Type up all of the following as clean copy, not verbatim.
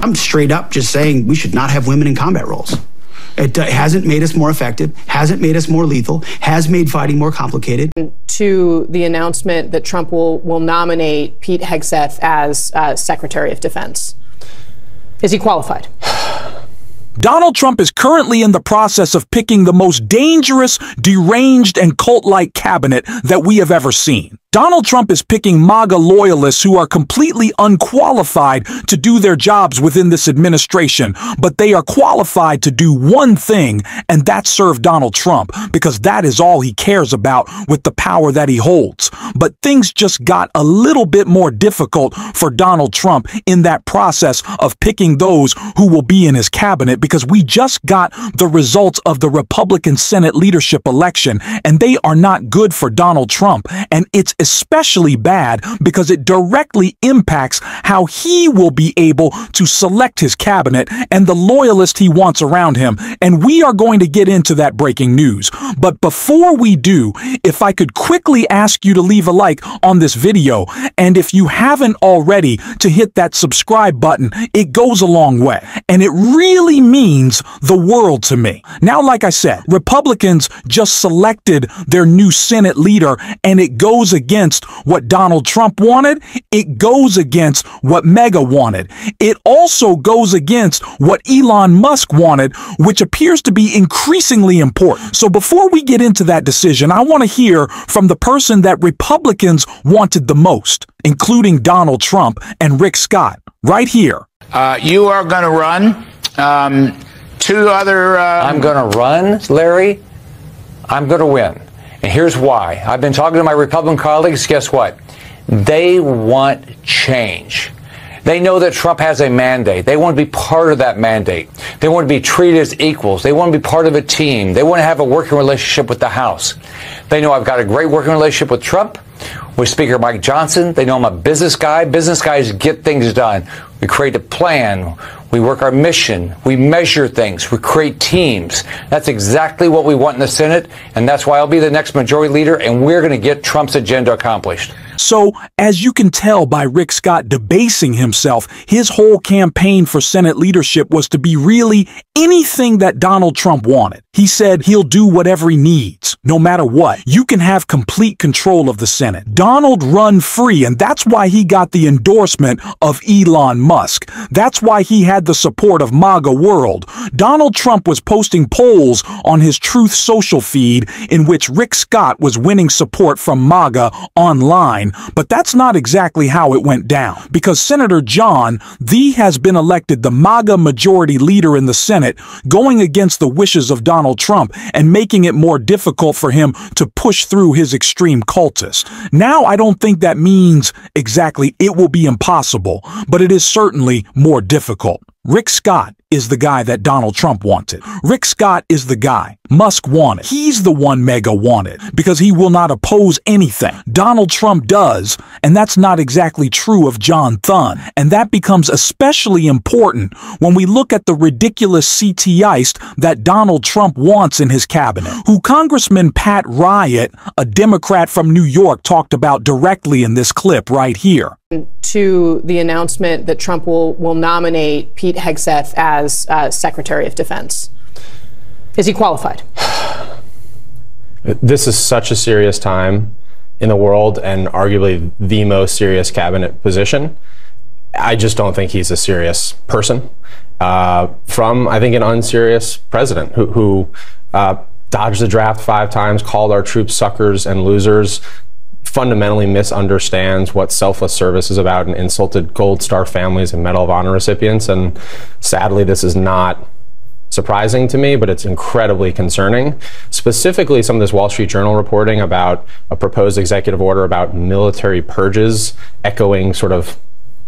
I'm straight up just saying we should not have women in combat roles. It hasn't made us more effective, hasn't made us more lethal, has made fighting more complicated. To the announcement that Trump will nominate Pete Hegseth as Secretary of Defense. Is he qualified? Donald Trump is currently in the process of picking the most dangerous, deranged, and cult-like cabinet that we have ever seen. Donald Trump is picking MAGA loyalists who are completely unqualified to do their jobs within this administration, but they are qualified to do one thing, and that's serve Donald Trump, because that is all he cares about with the power that he holds. But things just got a little bit more difficult for Donald Trump in that process of picking those who will be in his cabinet, because we just got the results of the Republican Senate leadership election, and they are not good for Donald Trump, and it's especially bad because it directly impacts how he will be able to select his cabinet and the loyalists he wants around him. And we are going to get into that breaking news. But before we do, if I could quickly ask you to leave a like on this video, and if you haven't already, to hit that subscribe button. It goes a long way, and it really means the world to me. Now, like I said, Republicans just selected their new Senate leader, and it goes against what Donald Trump wanted. It goes against what MAGA wanted. It also goes against what Elon Musk wanted, which appears to be increasingly important. So before we get into that decision, I want to hear from the person that Republicans wanted the most, including Donald Trump and Rick Scott, right here. You are going to run. Two other... I'm going to run, Larry. I'm going to win. And here's why. I've been talking to my Republican colleagues. Guess what? They want change. They know that Trump has a mandate. They want to be part of that mandate. They want to be treated as equals. They want to be part of a team. They want to have a working relationship with the House. They know I've got a great working relationship with Trump, with Speaker Mike Johnson. They know I'm a business guy. Business guys get things done. We create a plan. We work our mission. We measure things. We create teams. That's exactly what we want in the Senate, and that's why I'll be the next majority leader, and we're going to get Trump's agenda accomplished. So, as you can tell by Rick Scott debasing himself, his whole campaign for Senate leadership was to be really anything that Donald Trump wanted. He said he'll do whatever he needs, no matter what. You can have complete control of the Senate. Donald run free, and that's why he got the endorsement of Elon Musk. That's why he had the support of MAGA World. Donald Trump was posting polls on his Truth Social feed in which Rick Scott was winning support from MAGA online. But that's not exactly how it went down, because Senator John Thee has been elected the MAGA majority leader in the Senate, going against the wishes of Donald Trump and making it more difficult for him to push through his extreme cultists. Now, I don't think that means exactly it will be impossible, but it is certainly more difficult. Rick Scott is the guy that Donald Trump wanted. Rick Scott is the guy Musk wanted. He's the one MAGA wanted, because he will not oppose anything. Donald Trump does, and that's not exactly true of John Thune. And that becomes especially important when we look at the ridiculous CTist that Donald Trump wants in his cabinet, who Congressman Pat Riot, a Democrat from New York, talked about directly in this clip right here. To the announcement that Trump will nominate Pete Hegseth as Secretary of Defense. Is he qualified? This is such a serious time in the world, and arguably the most serious cabinet position. I just don't think he's a serious person from, I think, an unserious president who dodged the draft 5 times, called our troops suckers and losers, fundamentally misunderstands what selfless service is about, and insulted Gold Star families and Medal of Honor recipients. And sadly, this is not surprising to me, but it's incredibly concerning. Specifically, some of this Wall Street Journal reporting about a proposed executive order about military purges, echoing sort of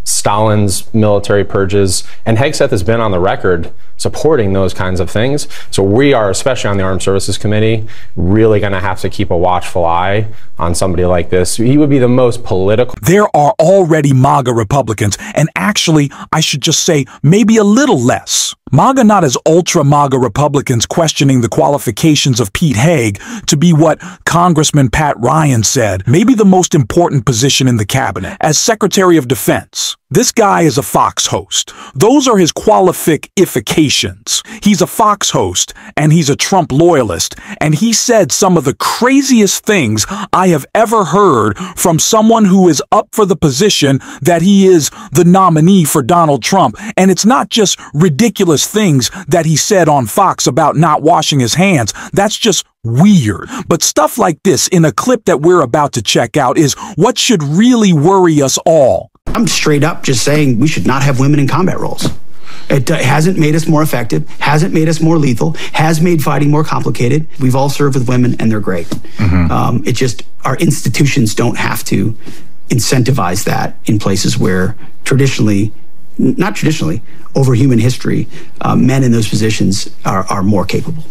Stalin's military purges. And Hegseth has been on the record supporting those kinds of things. So we are, especially on the Armed Services Committee, really going to have to keep a watchful eye on somebody like this. He would be the most political. There are already MAGA Republicans, and actually, I should just say maybe a little less MAGA not as ultra-MAGA Republicans questioning the qualifications of Pete Haig to be what Congressman Pat Ryan said, maybe the most important position in the cabinet, as Secretary of Defense. This guy is a Fox host. Those are his qualifications. He's a Fox host, and he's a Trump loyalist, and he said some of the craziest things I have ever heard from someone who is up for the position that he is the nominee for Donald Trump. And it's not just ridiculous things that he said on Fox about not washing his hands. That's just weird. But stuff like this in a clip that we're about to check out is what should really worry us all. I'm straight up just saying we should not have women in combat roles. It hasn't made us more effective, hasn't made us more lethal, has made fighting more complicated. We've all served with women, and they're great. It just, our institutions don't have to incentivize that in places where traditionally, not traditionally, over human history, men in those positions are more capable.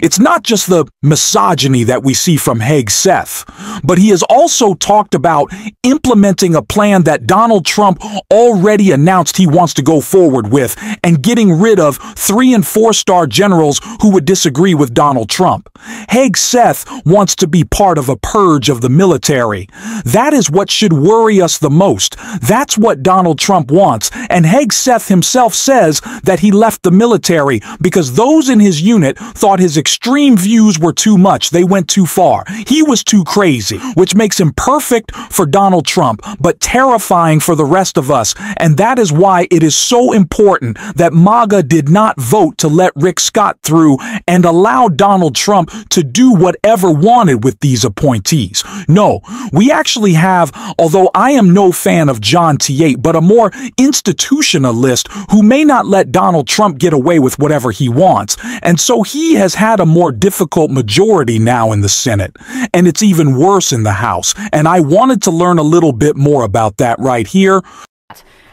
It's not just the misogyny that we see from Haig-Seth, but he has also talked about implementing a plan that Donald Trump already announced he wants to go forward with and getting rid of 3- and 4-star generals who would disagree with Donald Trump. Haig-Seth wants to be part of a purge of the military. That is what should worry us the most. That's what Donald Trump wants, and Haig-Seth himself says that he left the military because those in his unit thought his extreme views were too much. They went too far. He was too crazy, which makes him perfect for Donald Trump, but terrifying for the rest of us. And that is why it is so important that MAGA did not vote to let Rick Scott through and allow Donald Trump to do whatever wanted with these appointees. No, we actually have, although I am no fan of John T8, but a more institutionalist who may not let Donald Trump get away with whatever he wants. And so he has had a more difficult majority now in the Senate, and it's even worse in the House. And I wanted to learn a little bit more about that right here.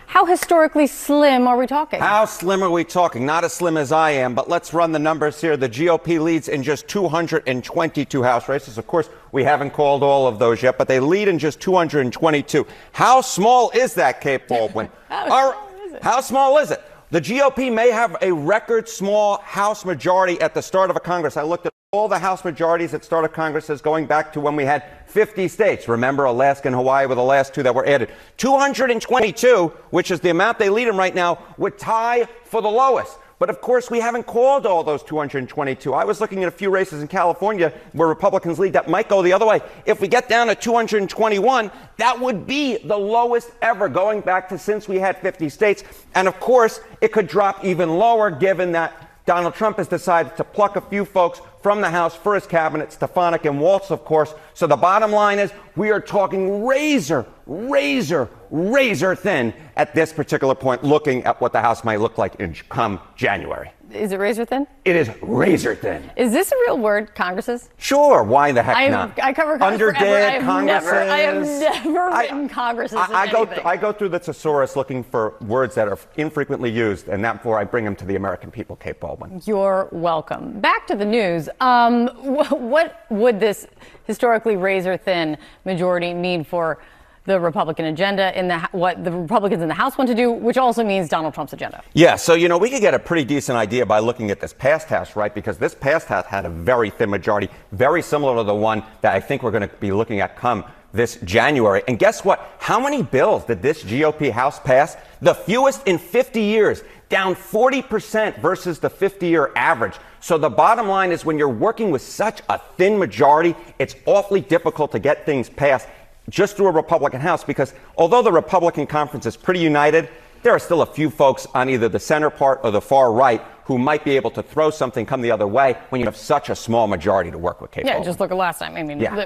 How historically slim are we talking? How slim are we talking? Not as slim as I am, but let's run the numbers here. The GOP leads in just 222 House races. Of course, we haven't called all of those yet, but they lead in just 222. How small is that, Kate Baldwin? How small is it? The GOP may have a record small House majority at the start of a Congress. I looked at all the House majorities at start of Congresses going back to when we had 50 states. Remember, Alaska and Hawaii were the last two that were added. 222, which is the amount they lead in right now, would tie for the lowest. But of course, we haven't called all those 222. I was looking at a few races in California where Republicans lead that might go the other way. If we get down to 221, that would be the lowest ever going back to since we had 50 states. And of course, it could drop even lower given that Donald Trump has decided to pluck a few folks from the House for his cabinet, Stefanik and Waltz, of course. So the bottom line is we are talking razor thin at this particular point, looking at what the House might look like in come January. Is it razor thin? It is razor thin. Is this a real word, Congresses? Sure. Why the heck not? I cover Congress Underdead Congresses. I have never written Congresses in anything. I go through the thesaurus looking for words that are infrequently used, and therefore I bring them to the American people, Kate Baldwin. You're welcome. Back to the news. What would this historically razor-thin majority mean for the Republican agenda in what the Republicans in the House want to do, which also means Donald Trump's agenda? Yeah, so, we could get a pretty decent idea by looking at this past House, right? Because this past House had a very thin majority, very similar to the one that I think we're going to be looking at come this January. And guess what? How many bills did this GOP House pass? The fewest in 50 years, down 40% versus the 50-year average. So the bottom line is when you're working with such a thin majority, it's awfully difficult to get things passed just through a Republican House, because although the Republican conference is pretty united, there are still a few folks on either the center part or the far right who might be able to throw something come the other way when you have such a small majority to work with, Kate Baldwin. Just look at last time. I mean, yeah.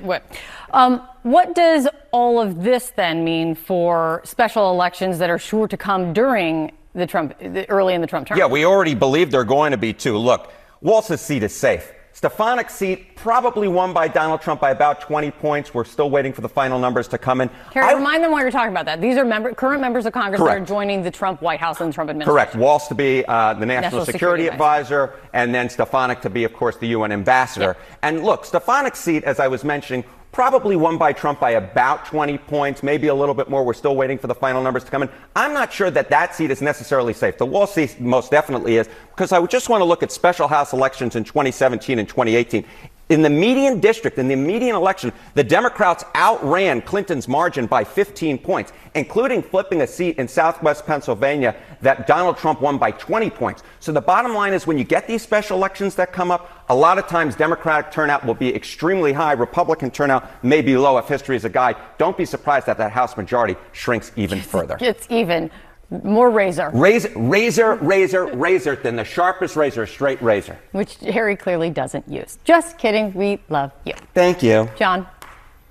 What does all of this then mean for special elections that are sure to come during early in the Trump term? Yeah, we already believe they're going to be too. Look, Waltz's seat is safe. Stefanik's seat probably won by Donald Trump by about 20 points. We're still waiting for the final numbers to come in. Kerry, remind them why you're talking about that. These are current members of Congress Correct. that are joining the Trump White House and the Trump administration. Correct. Waltz to be the National Security Advisor, and then Stefanik to be, of course, the UN ambassador. Yeah. And look, Stefanik's seat, as I was mentioning, probably won by Trump by about 20 points, maybe a little bit more. We're still waiting for the final numbers to come in. I'm not sure that that seat is necessarily safe. The wall seat most definitely is, because I would just want to look at special House elections in 2017 and 2018. In the median district, in the median election, the Democrats outran Clinton's margin by 15 points, including flipping a seat in southwest Pennsylvania that Donald Trump won by 20 points. So the bottom line is, when you get these special elections that come up, a lot of times Democratic turnout will be extremely high. Republican turnout may be low if history is a guide. Don't be surprised that that House majority shrinks even further. It's even more razor. Razor than the sharpest razor, straight razor. Which Harry clearly doesn't use. Just kidding. We love you. Thank you. John.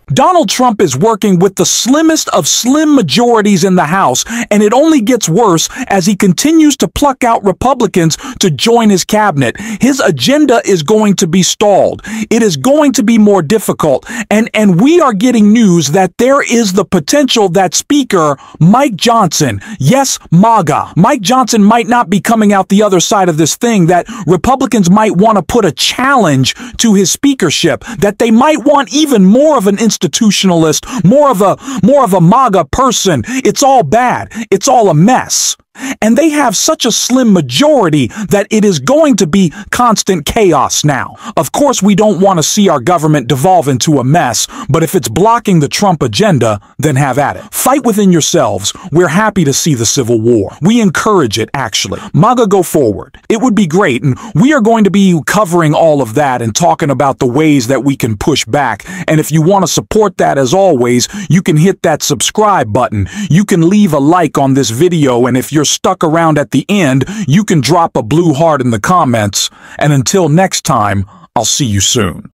Donald Trump is working with the slimmest of slim majorities in the House, and it only gets worse as he continues to pluck out Republicans to join his cabinet. His agenda is going to be stalled. It is going to be more difficult, and we are getting news that there is the potential that Speaker Mike Johnson, yes, MAGA, Mike Johnson might not be coming out the other side of this thing, that Republicans might want to put a challenge to his speakership, that they might want even more of an institutionalist, more of a MAGA person. It's all bad. It's all a mess. And they have such a slim majority that it is going to be constant chaos now. Of course, we don't want to see our government devolve into a mess, but if it's blocking the Trump agenda, then have at it. Fight within yourselves. We're happy to see the Civil War. We encourage it, actually. MAGA, go forward. It would be great, and we are going to be covering all of that and talking about the ways that we can push back. And if you want to support that, as always, you can hit that subscribe button. You can leave a like on this video, and if you're stuck around at the end, you can drop a blue heart in the comments. And until next time, I'll see you soon.